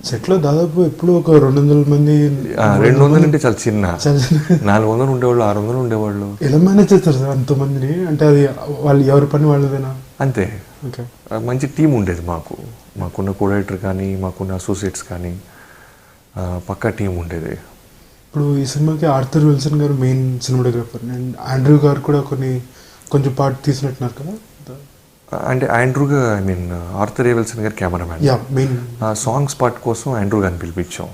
సెట్లో దాదాపు ఎప్పుడు ఒక 200 మంది 200 అంటే చాలా చిన్న, 400 ఉండేవాళ్ళు, 600 ఉండేవాళ్ళు. ఎలా మేనేజ్ చేస్తారు సార్ అంతమందిని? అంటే అది వాళ్ళు ఎవరి పని వాళ్ళదేనా? అంతే. ఓకే. మంచి టీం ఉండేది మాకున్న కోడైటర్ కానీ, మాకున్న అసోసియేట్స్ కానీ, పక్కా టీం ఉండేది. ఇప్పుడు ఈ సినిమాకి ఆర్థర్ విల్సన్ గారు మెయిన్ సినిమాటోగ్రాఫర్ అండ్ ఆండ్రూ గారు కూడా కొంచెం పార్ట్ తీసినట్టున్నారు కదా. అంటే ఆండ్రూగా ఆర్థర్ విల్సన్ గారు కెమెరామ్యాన్. సాంగ్స్ పార్ట్ కోసం ఆండ్రూ గారిని పిలిపించాం.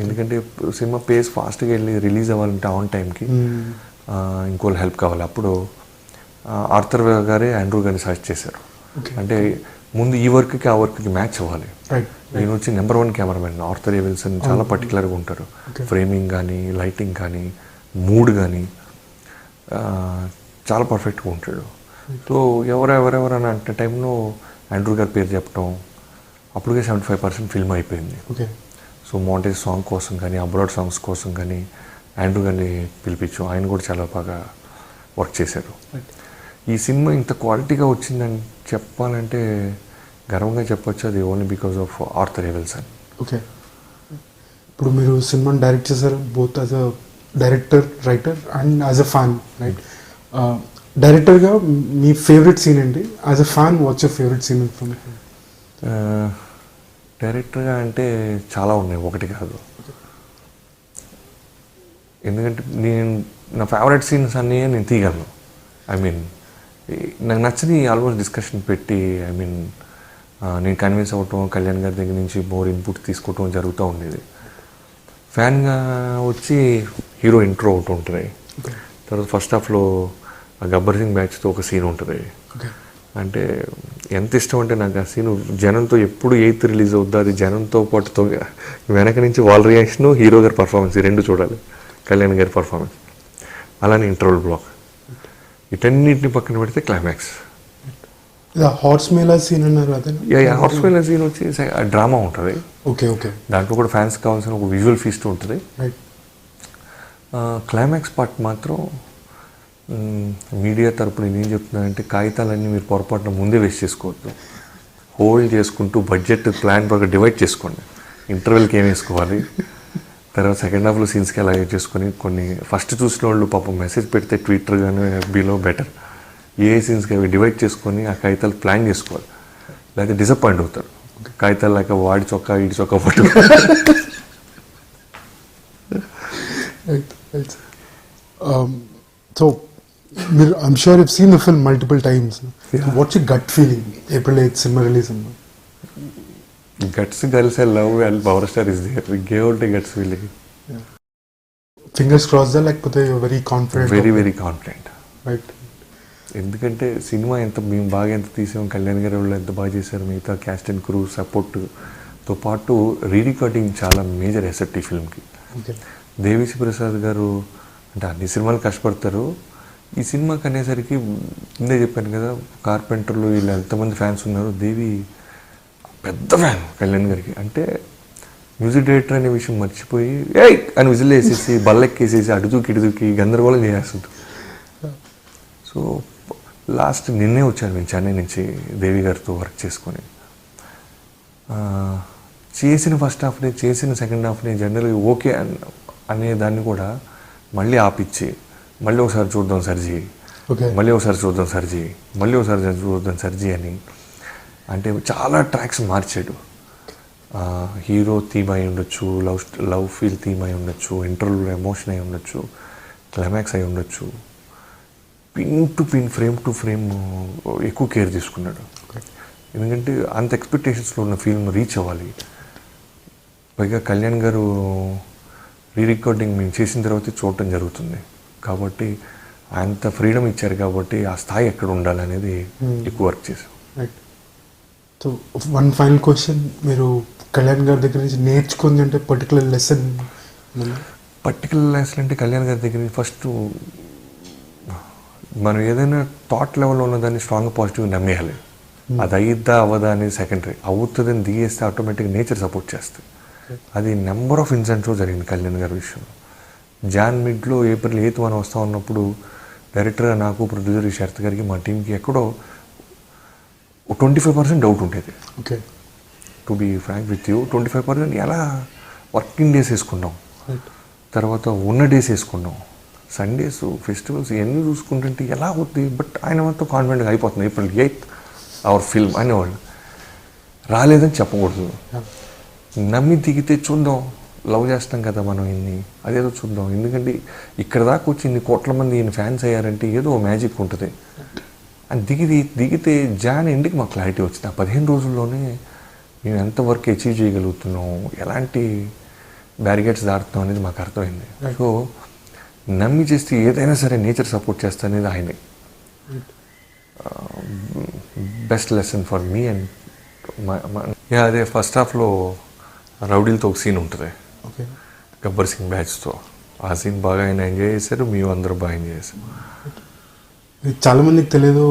ఎందుకంటే సినిమా పేస్ ఫాస్ట్గా వెళ్ళి రిలీజ్ అవ్వాలంటే ఆన్ టైంకి ఇంకోళ్ళు హెల్ప్ కావాలి. అప్పుడు ఆర్థర్ గారే ఆండ్రూ గారిని సజెస్ట్ చేశారు. అంటే ముందు ఈ వర్క్కి ఆ వర్క్కి మ్యాచ్ అవ్వాలి. నేను వచ్చి నెంబర్ 1 కెమెరామెన్. ఆర్థర్ విల్సన్ చాలా పర్టికులర్గా ఉంటారు. ఫ్రేమింగ్ కానీ, లైటింగ్ కానీ, మూడ్ కానీ చాలా పర్ఫెక్ట్గా ఉంటాడు. సో ఎవరెవరు అని అంటే టైంలో ఆండ్రూ గారి పేరు చెప్పడం, అప్పటికే 75% ఫిల్మ్ అయిపోయింది. సో మౌంటేజ్ సాంగ్ కోసం కానీ, అబ్రాడ్ సాంగ్స్ కోసం కానీ ఆండ్రూ గారిని పిలిపించాం. ఆయన కూడా చాలా బాగా వర్క్ చేశారు. ఈ సినిమా ఇంత క్వాలిటీగా వచ్చిందని చెప్పాలంటే గర్వంగా చెప్పొచ్చు. అది only because of Arthur Wilson. Okay. ఇప్పుడు మీరు సినిమాని డైరెక్ట్ చేశారు, both as a director, writer and as a fan, right? డైరెక్టర్గా మీ ఫేవరెట్ సీన్ ఏంటి? As a fan what's your favourite scene from? డైరెక్టర్గా అంటే చాలా ఉన్నాయి, ఒకటి కాదు. ఎందుకంటే నా ఫేవరెట్ సీన్స్ అన్నీ నేను తీయగలను. నాకు నచ్చని ఆల్మోస్ట్ డిస్కషన్ పెట్టి నేను కన్విన్స్ అవ్వటం, కళ్యాణ్ గారి దగ్గర నుంచి మోర్ ఇన్పుట్ తీసుకోవటం జరుగుతూ ఉండేది. ఫ్యాన్గా వచ్చి హీరో ఇంట్రో ఒకటి ఉంటుంది. తర్వాత ఫస్ట్ హాఫ్లో గబ్బర్ సింగ్ బ్యాచ్తో ఒక సీన్ ఉంటుంది. అంటే ఎంత ఇష్టం అంటే నాకు ఆ సీను జనంతో ఎప్పుడు 8th రిలీజ్ అవుద్దా, అది జనంతో పాటుతో వెనక నుంచి వాళ్ళ రియాక్షన్, హీరో గారి పర్ఫార్మెన్స్ ఈ రెండు చూడాలి, కళ్యాణ్ గారి పర్ఫార్మెన్స్. అలానే ఇంటర్వల్ బ్లాక్, వీటన్నిటిని పక్కన పెడితే క్లైమాక్స్. హార్స్ మేలా సీన్ అన్నారు అదే. హార్స్ మేలా సీన్ వచ్చి డ్రామా ఉంటుంది. దాంట్లో కూడా ఫ్యాన్స్ కావాల్సిన ఒక విజువల్ ఫీస్ట్ ఉంటుంది. క్లైమాక్స్ పార్ట్ మాత్రం మీడియా తరపున నేనేం చెప్తున్నానంటే, కాగితాలన్నీ మీరు పొరపాటున ముందే వేస్ట్ చేసుకోవద్దు. హోల్డ్ చేసుకుంటూ బడ్జెట్ ప్లాన్ ప్రకారం డివైడ్ చేసుకోండి. ఇంటర్వెల్కి ఏం వేసుకోవాలి, తర్వాత సెకండ్ హాఫ్లో సీన్స్కి ఎలా చేసుకొని, కొన్ని ఫస్ట్ చూసిన వాళ్ళు పాపం మెసేజ్ పెడితే ట్విట్టర్ కానీ ఎఫ్బీలో బెటర్, ఏ సీన్స్కి అవి డివైడ్ చేసుకొని ఆ కాగితాలు ప్లాన్ చేసుకోవాలి. లేకపోతే డిసప్పాయింట్ అవుతారు. కాగితాలు లేక వాడి చొక్కా వీడి చొక్కా పట్టు. సో మీరు I'm sure you've seen the film multiple times. What's your gut feeling April 8th cinema release అమ్మా? Guts girls I love and Power Star is there. We gave out a guts feeling. Fingers crossed లేకపోతే very confident? Very confident. Right. ఎందుకంటే cinema మేము బాగా ఎంత తీసాం, కళ్యాణ్ గారి వాళ్ళు ఎంత బాగా చేశారు, మిగతా క్యాస్ట్ అండ్ క్రూ సపోర్ట్తో పాటు రీరికార్డింగ్ చాలా మేజర్ ఎసెట్ ఈ ఫిల్మ్కి. దేవిశ్రీ ప్రసాద్ గారు అంటే అన్ని సినిమాలు కష్టపడతారు. ఈ సినిమాకి అనేసరికి ముందే చెప్పాను కదా, కార్పెంటర్లు వీళ్ళు ఎంతమంది ఫ్యాన్స్ ఉన్నారు. దేవి పెద్ద ఫ్యాన్ కళ్యాణ్ గారికి. అంటే మ్యూజిక్ డైరెక్టర్ అనే విషయం మర్చిపోయి ఏయ్ అని విజిల్ వేసేసి బల్లెక్కేసేసి అడుగుకి ఇడుదుకి గందరగోళం చేసేస్తుంది. సో లాస్ట్ నిన్నే వచ్చాను నేను చెన్నై నుంచి దేవి గారితో వర్క్ చేసుకొని. చేసిన ఫస్ట్ హాఫ్ని, చేసిన సెకండ్ హాఫ్ని జనరల్గా ఓకే అనే దాన్ని కూడా మళ్ళీ ఆపిచ్చి మళ్ళీ ఒకసారి చూద్దాం సర్జీ, మళ్ళీ ఒకసారి చూద్దాం సర్జీ, మళ్ళీ ఒకసారి చూద్దాం సర్జీ అని, అంటే చాలా ట్రాక్స్ మార్చాడు. హీరో థీమ్ అయి ఉండొచ్చు, లవ్ ఫీల్ థీమ్ అయి ఉండొచ్చు, ఇంటర్వ్యూలో ఎమోషన్ అయి ఉండొచ్చు, క్లైమాక్స్ అయి ఉండొచ్చు. Pin to pin, frame to frame ఎక్కువ కేర్ తీసుకున్నాడు. ఎందుకంటే అంత ఎక్స్పెక్టేషన్స్లో ఉన్న ఫిల్మ్ రీచ్ అవ్వాలి. పైగా కళ్యాణ్ గారు రీరికార్డింగ్ మేము చేసిన తర్వాత చూడటం జరుగుతుంది కాబట్టి అంత ఫ్రీడమ్ ఇచ్చారు కాబట్టి ఆ స్థాయి ఎక్కడ ఉండాలనేది ఎక్కువ వర్క్ చేసాం. Right. So one final question, మీరు కళ్యాణ్ గారి దగ్గర నుంచి నేర్చుకుంది అంటే పర్టికులర్ లెసన్ అంటే కళ్యాణ్ గారి దగ్గర నుంచి ఫస్ట్ మనం ఏదైనా థాట్ లెవెల్లో ఉన్నదాన్ని స్ట్రాంగ్ పాజిటివ్గా నమ్మేయాలి. అది అయ్యిద్దా అవ్వదా అనేది సెకండరీ. అవుతుందని దిగేస్తే ఆటోమేటిక్గా నేచర్ సపోర్ట్ చేస్తుంది. అది నెంబర్ ఆఫ్ ఇన్సిడెంట్స్లో జరిగింది కళ్యాణ్ గారి విషయంలో. మిడ్లో April 8th మనం వస్తూ ఉన్నప్పుడు డైరెక్టర్గా నాకు, ప్రొడ్యూసర్ శరత్ గారికి, మా టీంకి ఎక్కడో 25% డౌట్ ఉండేది. To be frank with you 25% ఎలా వర్కింగ్ డేస్ వేసుకున్నాం, రైట్ తర్వాత ఉన్న డేస్ వేసుకున్నాం, సండేస్ ఫెస్టివల్స్ ఇవన్నీ చూసుకుంటుంటే ఎలా అవుతుంది. బట్ ఆయన మాత్రం కాన్ఫిడెంట్గా అయిపోతుంది. ఏప్రిల్ 8th అవర్ ఫిల్మ్ అనేవాళ్ళు. రాలేదని చెప్పకూడదు, నమ్మి దిగితే చూద్దాం, లవ్ చేస్తాం కదా మనం ఇన్ని, అదేదో చూద్దాం. ఎందుకంటే ఇక్కడ దాకా వచ్చి ఇన్ని కోట్ల మంది ఈయన ఫ్యాన్స్ అయ్యారంటే ఏదో మ్యాజిక్ ఉంటుంది. అని దిగితే జాన్ ఎండ్కి మాకు క్లారిటీ వచ్చింది. ఆ 15 రోజుల్లోనే మేము ఎంత వర్క్ అచీవ్ చేయగలుగుతున్నాం, ఎలాంటి బ్యారిగేట్స్ దాటుతున్నాం అనేది మాకు అర్థమైంది. సో నమ్మి చేస్తే ఏదైనా సరే నేచర్ సపోర్ట్ చేస్తా అనేది ఆయనే best lesson for me. And అదే ఫస్ట్ హాఫ్లో రౌడీలతో ఒక సీన్ ఉంటుంది, ఓకే, గబ్బర్ సింగ్ బ్యాచ్తో. ఆ సీన్ బాగా ఆయన ఎంజాయ్ చేశారు, మేము అందరూ బాగా ఎంజాయ్ చేశారు. చాలా మందికి తెలియదు